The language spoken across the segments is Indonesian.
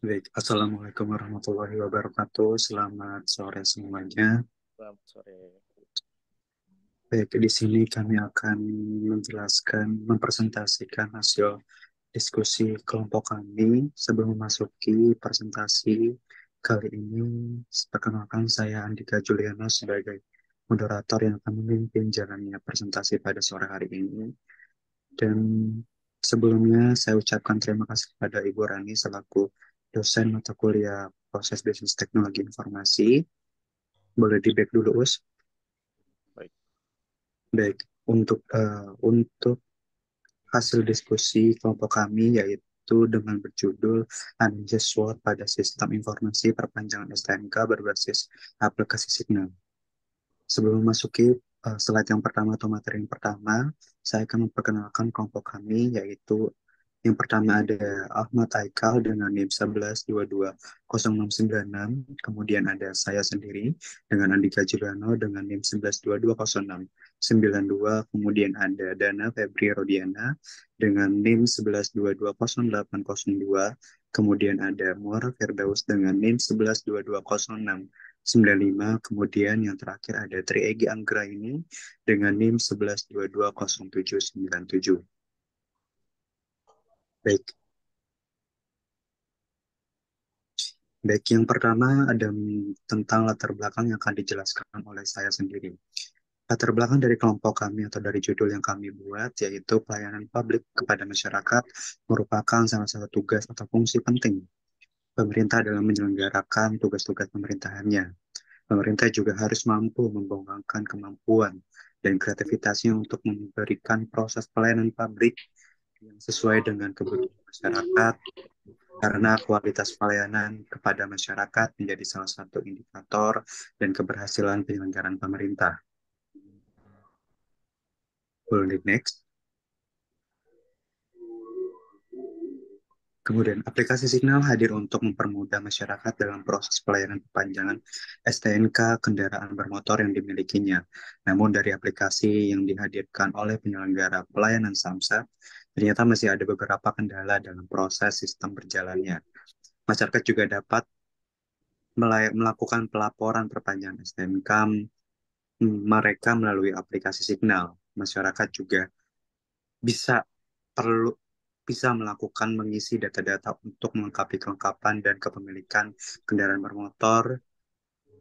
Baik, Assalamualaikum warahmatullahi wabarakatuh. Selamat sore semuanya. Selamat sore. Baik, di sini kami akan menjelaskan, mempresentasikan hasil diskusi kelompok kami. Sebelum memasuki presentasi kali ini, perkenalkan saya Andika Juliana sebagai moderator yang akan memimpin jalannya presentasi pada sore hari ini. Dan sebelumnya saya ucapkan terima kasih kepada Ibu Rani selaku dosen mata kuliah Proses Bisnis Teknologi Informasi. Boleh di back dulu, Us. Baik. Baik, untuk hasil diskusi kelompok kami yaitu dengan berjudul Anjas SWOT pada Sistem Informasi Perpanjangan STNK berbasis aplikasi Signal. Sebelum memasuki slide yang pertama atau materi yang pertama, saya akan memperkenalkan kelompok kami, yaitu yang pertama ada Ahmad Aikal dengan NIM 11220696, kemudian ada saya sendiri dengan Andika Juliano dengan NIM 11220692, kemudian ada Dana Febri Rodiana dengan NIM 11220802, kemudian ada Muar Firdaus dengan NIM 11220695, kemudian yang terakhir ada Tri Egi Anggraini dengan NIM 11220797. Baik, baik, yang pertama ada tentang latar belakang yang akan dijelaskan oleh saya sendiri. Latar belakang dari kelompok kami atau dari judul yang kami buat yaitu pelayanan publik kepada masyarakat merupakan salah satu tugas atau fungsi penting pemerintah dalam menyelenggarakan tugas-tugas pemerintahannya. Pemerintah juga harus mampu membanggakan kemampuan dan kreativitasnya untuk memberikan proses pelayanan publik yang sesuai dengan kebutuhan masyarakat, karena kualitas pelayanan kepada masyarakat menjadi salah satu indikator dan keberhasilan penyelenggaraan pemerintah. Boleh next. Kemudian, aplikasi Signal hadir untuk mempermudah masyarakat dalam proses pelayanan perpanjangan STNK kendaraan bermotor yang dimilikinya. Namun dari aplikasi yang dihadirkan oleh penyelenggara pelayanan Samsat, ternyata masih ada beberapa kendala dalam proses sistem berjalannya. Masyarakat juga dapat melakukan pelaporan perpanjangan STNK mereka melalui aplikasi Signal. Masyarakat juga bisa perlu bisa melakukan mengisi data-data untuk melengkapi kelengkapan dan kepemilikan kendaraan bermotor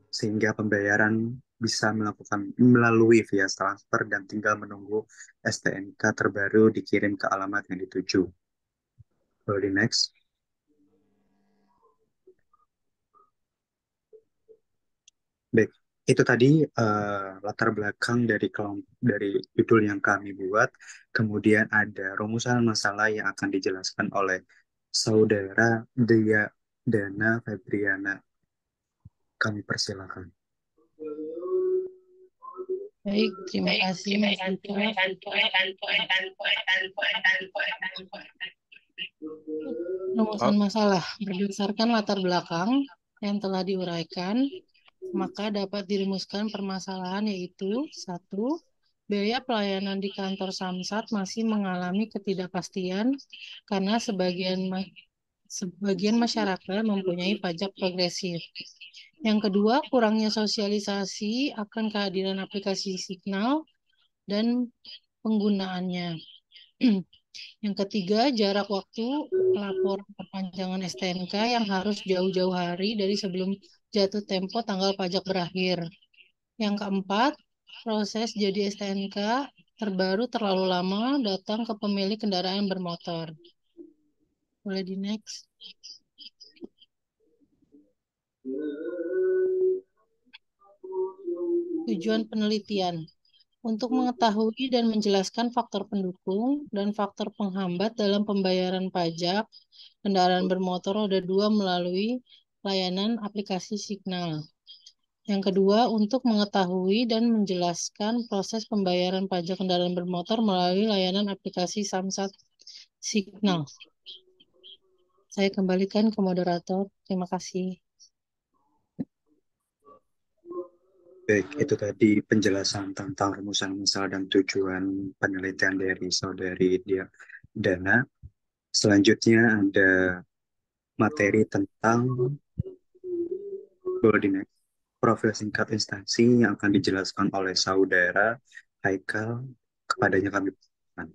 sehingga pembayaran bisa melakukan melalui via transfer dan tinggal menunggu STNK terbaru dikirim ke alamat yang dituju. Boleh di next. Baik, itu tadi latar belakang dari kelompok dari judul yang kami buat. Kemudian ada rumusan masalah yang akan dijelaskan oleh Saudara Dea Dana Febriana. Kami persilakan. Baik, terima kasih Mas Dika. Rumusan masalah berdasarkan latar belakang yang telah diuraikan, maka dapat dirumuskan permasalahan yaitu satu, biaya pelayanan di kantor Samsat masih mengalami ketidakpastian karena sebagian masyarakat mempunyai pajak progresif. Yang kedua, kurangnya sosialisasi akan kehadiran aplikasi Signal dan penggunaannya. Yang ketiga, jarak waktu pelaporan perpanjangan STNK yang harus jauh-jauh hari dari sebelum jatuh tempo tanggal pajak berakhir. Yang keempat, proses jadi STNK terbaru terlalu lama datang ke pemilik kendaraan bermotor. Boleh di next. Tujuan penelitian. Untuk mengetahui dan menjelaskan faktor pendukung dan faktor penghambat dalam pembayaran pajak kendaraan bermotor roda 2 melalui layanan aplikasi Signal. Yang kedua, untuk mengetahui dan menjelaskan proses pembayaran pajak kendaraan bermotor melalui layanan aplikasi Samsat Signal. Saya kembalikan ke moderator. Terima kasih. Baik, itu tadi penjelasan tentang rumusan masalah dan tujuan penelitian dari Saudari Dana. Selanjutnya ada materi tentang Boldinac, profil singkat instansi yang akan dijelaskan oleh saudara Haikal. Kepadanya kami persilakan.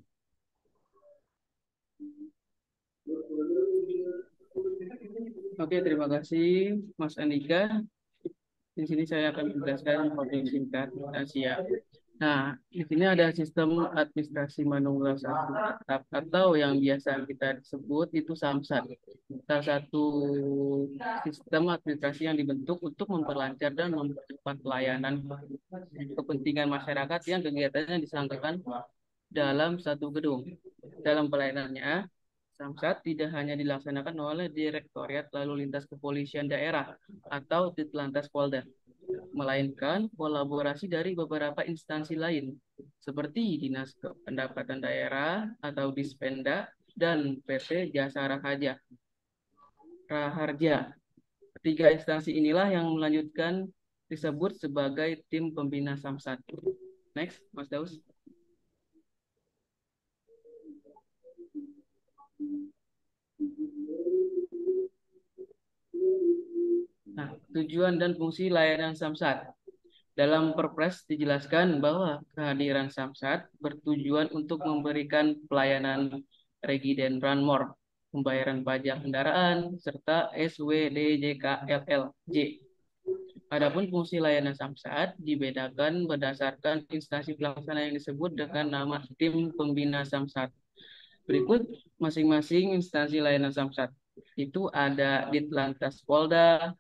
Oke, terima kasih Mas Andika. Di sini saya akan menjelaskan profil singkat Asia. Nah, di sini ada sistem administrasi manual satu tetap atau yang biasa kita sebut itu SAMSAT. Salah satu sistem administrasi yang dibentuk untuk memperlancar dan mempercepat pelayanan kepentingan masyarakat yang kegiatannya diselenggarakan dalam satu gedung. Dalam pelayanannya, Samsat tidak hanya dilaksanakan oleh Direktorat Lalu Lintas Kepolisian Daerah atau Ditlantas Polda, melainkan kolaborasi dari beberapa instansi lain, seperti Dinas Pendapatan Daerah atau Dispenda dan PT Jasa Raharja. Tiga instansi inilah yang melanjutkan disebut sebagai tim pembina Samsat. Next, Mas Daus. Nah, tujuan dan fungsi layanan Samsat. Dalam Perpres dijelaskan bahwa kehadiran Samsat bertujuan untuk memberikan pelayanan Regi dan Ranmor, pembayaran pajak kendaraan, serta SWDJKLLJ. Adapun fungsi layanan Samsat dibedakan berdasarkan instansi pelaksana yang disebut dengan nama tim pembina Samsat. Berikut masing-masing instansi layanan Samsat. Itu ada Ditlantas Polda,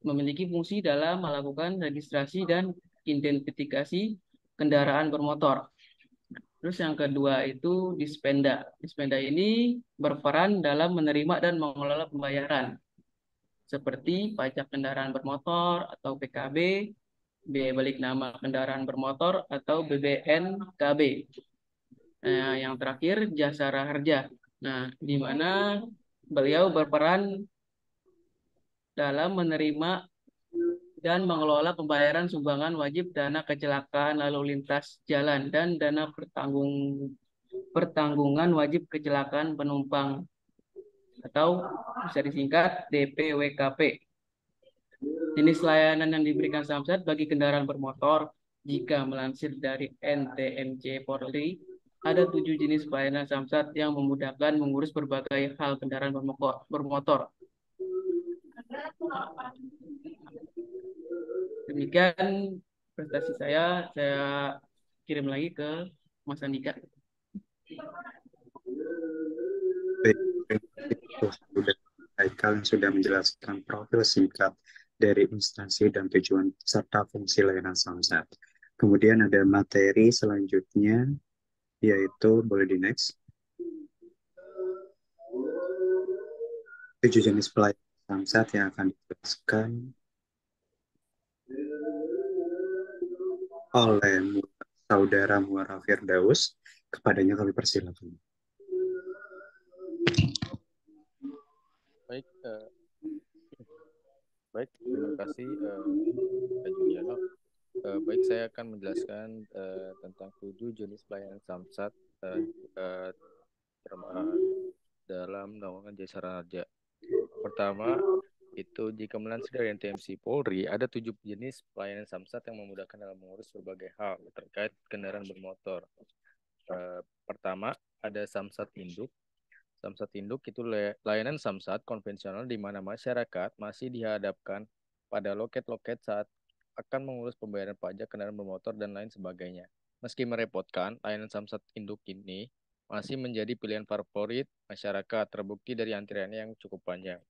memiliki fungsi dalam melakukan registrasi dan identifikasi kendaraan bermotor. Terus yang kedua itu Dispenda. Dispenda ini berperan dalam menerima dan mengelola pembayaran seperti pajak kendaraan bermotor atau PKB, biaya balik nama kendaraan bermotor atau BBNKB. Nah, yang terakhir Jasa Raharja. Nah, di mana beliau berperan dalam menerima dan mengelola pembayaran sumbangan wajib dana kecelakaan lalu lintas jalan dan dana pertanggungan wajib kecelakaan penumpang atau bisa disingkat DPWKP. Jenis layanan yang diberikan Samsat bagi kendaraan bermotor jika melansir dari NTMC Polri ada 7 jenis pelayanan Samsat yang memudahkan mengurus berbagai hal kendaraan bermotor. Demikian prestasi saya kirim lagi ke Mas Andika. Baik, terima kasih sudah Haikal yang sudah menjelaskan profil singkat dari instansi dan tujuan serta fungsi layanan Samsat. Kemudian ada materi selanjutnya, yaitu boleh di next. 7 jenis pelayanan Samsat yang akan dijelaskan oleh saudara Muara Firdaus. Kepadanya kami persilakan. Baik, terima kasih Kak Juliano. Baik, saya akan menjelaskan tentang 7 jenis pelayanan Samsat dalam naungan Jasa Raharja. Pertama, itu jika melansir dari NTMC Polri, ada 7 jenis pelayanan Samsat yang memudahkan dalam mengurus berbagai hal terkait kendaraan bermotor. Pertama, ada Samsat Induk. Samsat Induk itu layanan Samsat konvensional di mana masyarakat masih dihadapkan pada loket-loket saat akan mengurus pembayaran pajak kendaraan bermotor dan lain sebagainya. Meski merepotkan, layanan Samsat Induk ini masih menjadi pilihan favorit masyarakat, terbukti dari antriannya yang cukup panjang.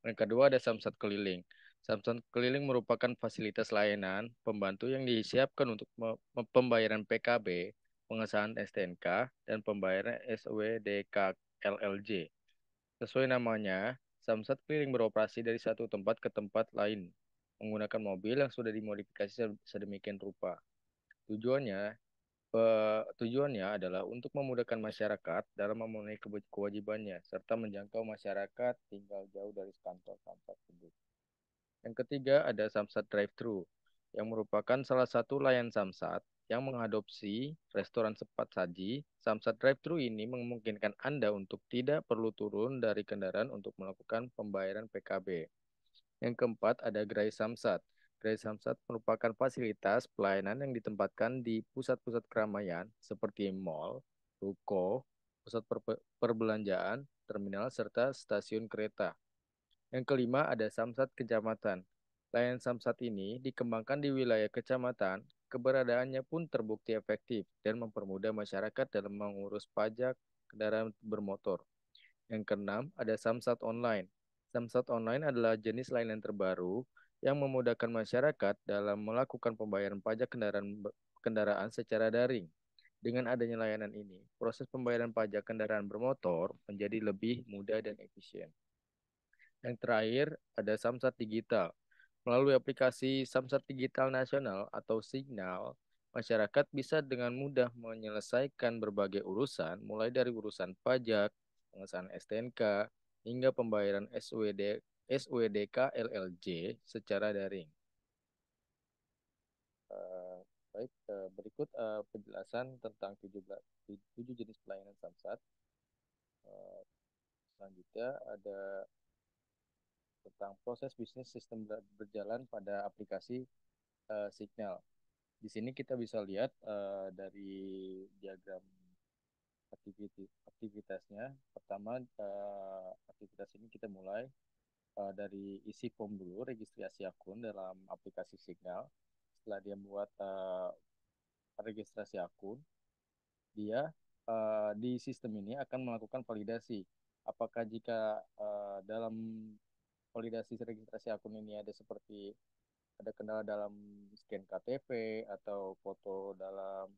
Yang kedua ada Samsat Keliling. Samsat Keliling merupakan fasilitas layanan pembantu yang disiapkan untuk pembayaran PKB, pengesahan STNK, dan pembayaran SWDK-LLJ. Sesuai namanya, Samsat Keliling beroperasi dari satu tempat ke tempat lain, menggunakan mobil yang sudah dimodifikasi sedemikian rupa. Tujuannya adalah untuk memudahkan masyarakat dalam memenuhi kewajibannya, serta menjangkau masyarakat tinggal jauh dari kantor Samsat tersebut. Yang ketiga ada Samsat Drive-Thru, yang merupakan salah satu layanan Samsat yang mengadopsi restoran cepat saji, Samsat Drive-thru ini memungkinkan Anda untuk tidak perlu turun dari kendaraan untuk melakukan pembayaran PKB. Yang keempat ada Gerai Samsat. Gerai Samsat merupakan fasilitas pelayanan yang ditempatkan di pusat-pusat keramaian seperti mall, ruko, pusat perbelanjaan, terminal, serta stasiun kereta. Yang kelima ada Samsat Kecamatan. Layanan Samsat ini dikembangkan di wilayah kecamatan, keberadaannya pun terbukti efektif dan mempermudah masyarakat dalam mengurus pajak kendaraan bermotor. Yang keenam, ada Samsat Online. Samsat Online adalah jenis layanan terbaru yang memudahkan masyarakat dalam melakukan pembayaran pajak kendaraan secara daring. Dengan adanya layanan ini, proses pembayaran pajak kendaraan bermotor menjadi lebih mudah dan efisien. Yang terakhir, ada Samsat Digital. Melalui aplikasi Samsat Digital Nasional atau Signal, masyarakat bisa dengan mudah menyelesaikan berbagai urusan, mulai dari urusan pajak, pengesahan STNK, hingga pembayaran SUDK LLJ secara daring. Baik, berikut penjelasan tentang 7 jenis pelayanan Samsat. Selanjutnya ada tentang proses bisnis sistem berjalan pada aplikasi Signal. Di sini kita bisa lihat dari diagram aktivitasnya. Pertama, aktivitas ini kita mulai dari isi form dulu, registrasi akun dalam aplikasi Signal. Setelah dia membuat registrasi akun, dia di sistem ini akan melakukan validasi. Apakah jika dalam validasi registrasi akun ini ada seperti ada kendala dalam scan KTP atau foto dalam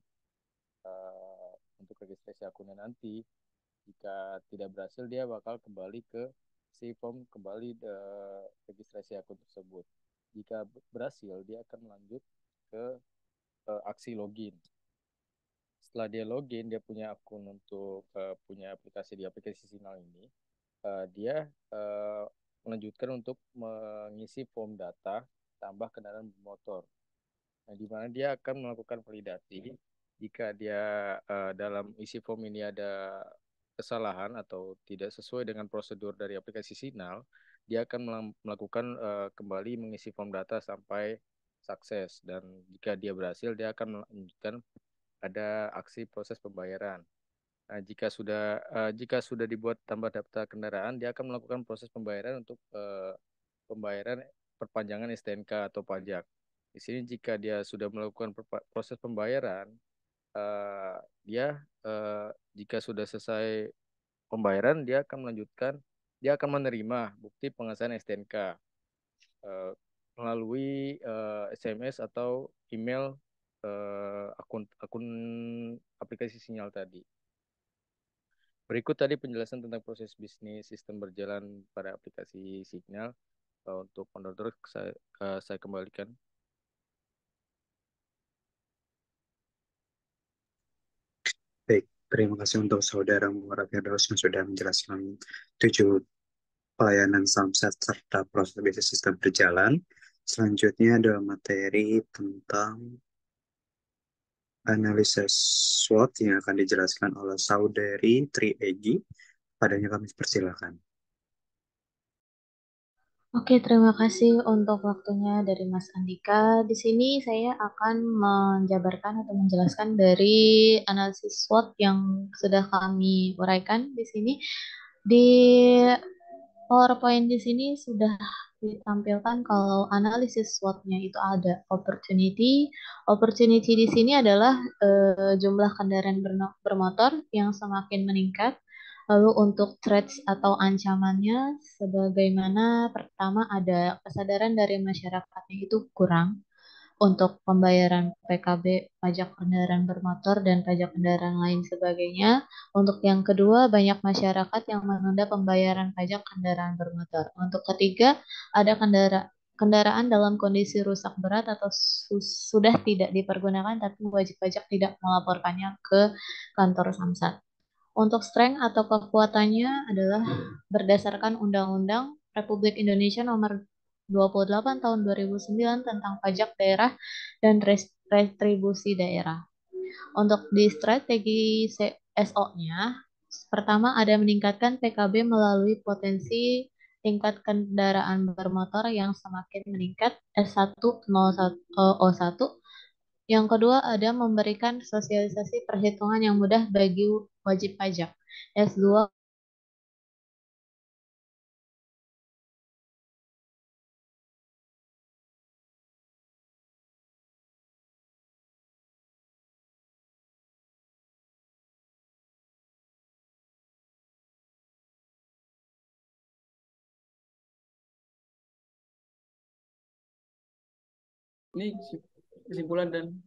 untuk registrasi akunnya nanti, jika tidak berhasil dia bakal kembali ke si form kembali registrasi akun tersebut. Jika berhasil dia akan melanjut ke aksi login. Setelah dia login, dia punya akun untuk punya aplikasi di aplikasi Signal ini, dia melanjutkan untuk mengisi form data tambah kendaraan bermotor. Nah, di mana dia akan melakukan validasi. Jika dia dalam isi form ini ada kesalahan atau tidak sesuai dengan prosedur dari aplikasi Signal, dia akan melakukan kembali mengisi form data sampai sukses. Dan jika dia berhasil, dia akan melanjutkan ada aksi proses pembayaran. Nah, jika sudah dibuat tambah daftar kendaraan, dia akan melakukan proses pembayaran untuk pembayaran perpanjangan STNK atau pajak. Di sini jika dia sudah melakukan proses pembayaran, dia jika sudah selesai pembayaran, dia akan menerima bukti pengesahan STNK melalui SMS atau email akun aplikasi Signal tadi. Berikut tadi penjelasan tentang proses bisnis sistem berjalan pada aplikasi Signal. Untuk moderator saya kembalikan. Baik, terima kasih untuk saudara Muhammad Firdaus yang sudah menjelaskan 7 pelayanan Samsat serta proses bisnis sistem berjalan. Selanjutnya ada materi tentang analisis SWOT yang akan dijelaskan oleh saudari Tri Egi. Padanya kami persilakan. Oke, terima kasih untuk waktunya dari Mas Andika. Di sini saya akan menjabarkan atau menjelaskan dari analisis SWOT yang sudah kami uraikan di sini. Di PowerPoint di sini sudah ditampilkan kalau analisis SWOT-nya itu ada opportunity. Opportunity di sini adalah jumlah kendaraan bermotor yang semakin meningkat. Lalu untuk threats atau ancamannya, sebagaimana pertama ada kesadaran dari masyarakatnya itu kurang untuk pembayaran PKB, pajak kendaraan bermotor, dan pajak kendaraan lain sebagainya. Untuk yang kedua, banyak masyarakat yang menunda pembayaran pajak kendaraan bermotor. Untuk ketiga, ada kendaraan dalam kondisi rusak berat atau sudah tidak dipergunakan, tapi wajib pajak tidak melaporkannya ke kantor Samsat. Untuk strength atau kekuatannya adalah berdasarkan Undang-Undang Republik Indonesia Nomor 28 Tahun 2009 tentang pajak daerah dan retribusi daerah. Untuk di strategi SO-nya, pertama ada meningkatkan PKB melalui potensi tingkat kendaraan bermotor yang semakin meningkat S101O1. Yang kedua ada memberikan sosialisasi perhitungan yang mudah bagi wajib pajak. S2 Ini kesimpulan dan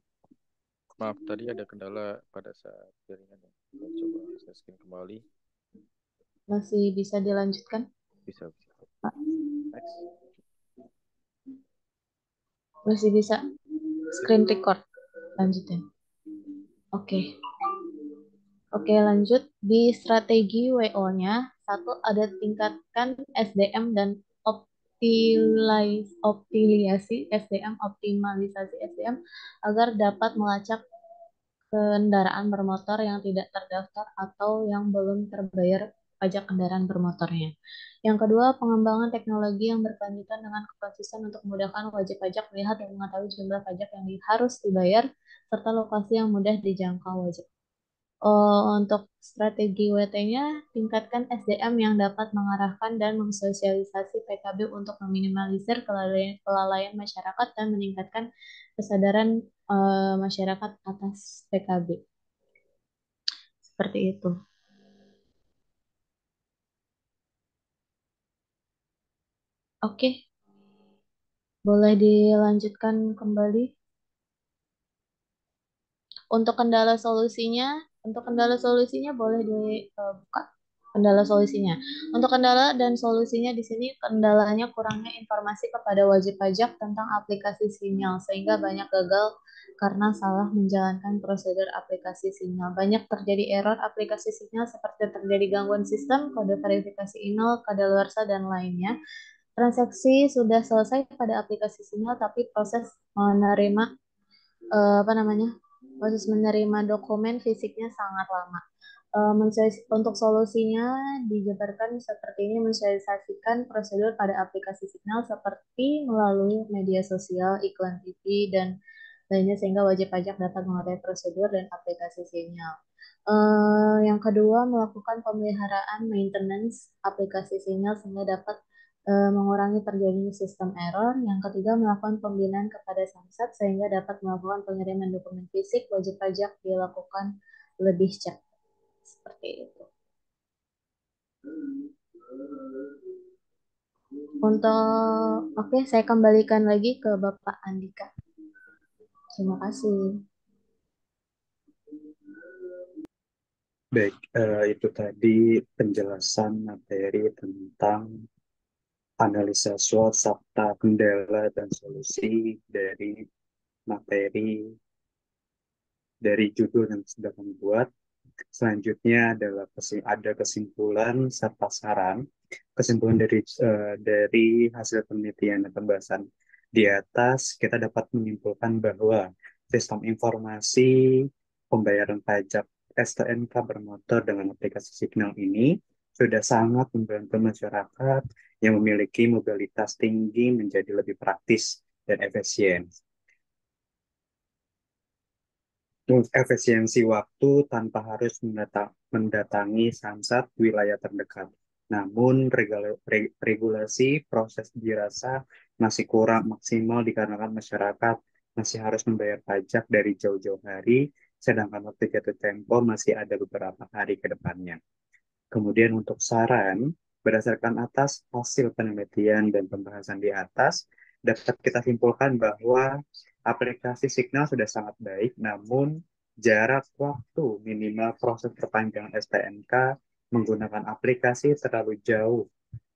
Maaf, tadi ada kendala pada saat jaringan. Saya coba saya screen kembali. masih bisa dilanjutkan? Bisa. Next. Masih bisa screen record. Lanjutin. Oke. Oke, lanjut di strategi WO-nya. Satu, ada tingkatkan SDM dan optimalisasi SDM agar dapat melacak kendaraan bermotor yang tidak terdaftar atau yang belum terbayar pajak kendaraan bermotornya. Yang kedua, pengembangan teknologi yang berkelanjutan dengan konsisten untuk memudahkan wajib pajak melihat dan mengetahui jumlah pajak yang harus dibayar serta lokasi yang mudah dijangkau wajib. Untuk strategi WT-nya, tingkatkan SDM yang dapat mengarahkan dan mensosialisasi PKB untuk meminimalisir kelalaian masyarakat dan meningkatkan kesadaran masyarakat atas PKB. Seperti itu. Oke, boleh dilanjutkan kembali. Untuk kendala solusinya boleh dibuka kendala solusinya. Untuk kendala dan solusinya di sini kendalanya kurangnya informasi kepada wajib pajak tentang aplikasi sinyal sehingga banyak gagal karena salah menjalankan prosedur aplikasi sinyal. Banyak terjadi error aplikasi sinyal seperti terjadi gangguan sistem, kode verifikasi email, kadaluarsa dan lainnya. Transaksi sudah selesai pada aplikasi sinyal tapi proses menerima proses menerima dokumen fisiknya sangat lama. Untuk solusinya dijabarkan seperti ini, mensosialisasikan prosedur pada aplikasi signal seperti melalui media sosial, iklan TV, dan lainnya sehingga wajib pajak dapat mengetahui prosedur dan aplikasi sinyal. Yang kedua, melakukan pemeliharaan maintenance aplikasi sinyal sehingga dapat mengurangi terjadinya sistem error. Yang ketiga, melakukan pembinaan kepada Samsat sehingga dapat melakukan pengiriman dokumen fisik wajib pajak dilakukan lebih cepat. Seperti itu. Oke, saya kembalikan lagi ke Bapak Andika. Terima kasih. Baik, itu tadi penjelasan materi tentang analisa SWOT serta kendala dan solusi dari materi dari judul yang sudah kami buat. Selanjutnya adalah ada kesimpulan serta saran. Kesimpulan dari hasil penelitian dan pembahasan di atas, kita dapat menyimpulkan bahwa sistem informasi pembayaran pajak STNK bermotor dengan aplikasi Signal ini sudah sangat membantu masyarakat yang memiliki mobilitas tinggi menjadi lebih praktis dan efisien. Efisiensi waktu tanpa harus mendatangi Samsat wilayah terdekat. Namun regulasi proses dirasa masih kurang maksimal dikarenakan masyarakat masih harus membayar pajak dari jauh-jauh hari, sedangkan waktu jatuh tempo masih ada beberapa hari ke depannya. Kemudian untuk saran, berdasarkan atas hasil penelitian dan pembahasan di atas, dapat kita simpulkan bahwa aplikasi Signal sudah sangat baik, namun jarak waktu minimal proses perpanjangan STNK menggunakan aplikasi terlalu jauh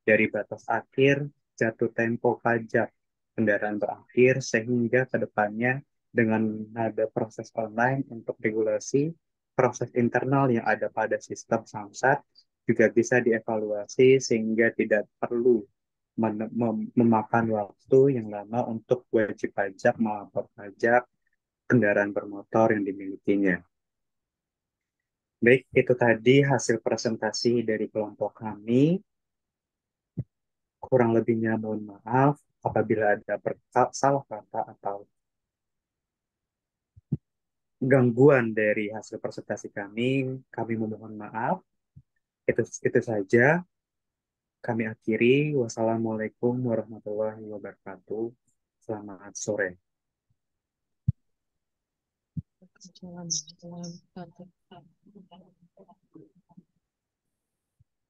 dari batas akhir jatuh tempo pajak kendaraan berakhir, sehingga ke depannya dengan ada proses online untuk regulasi proses internal yang ada pada sistem Samsat juga bisa dievaluasi sehingga tidak perlu memakan waktu yang lama untuk wajib pajak melapor pajak kendaraan bermotor yang dimilikinya. Baik, itu tadi hasil presentasi dari kelompok kami. Kurang lebihnya mohon maaf apabila ada salah kata atau gangguan dari hasil presentasi kami memohon maaf. Itu saja. Kami akhiri. Wassalamualaikum warahmatullahi wabarakatuh. Selamat sore. Jalan.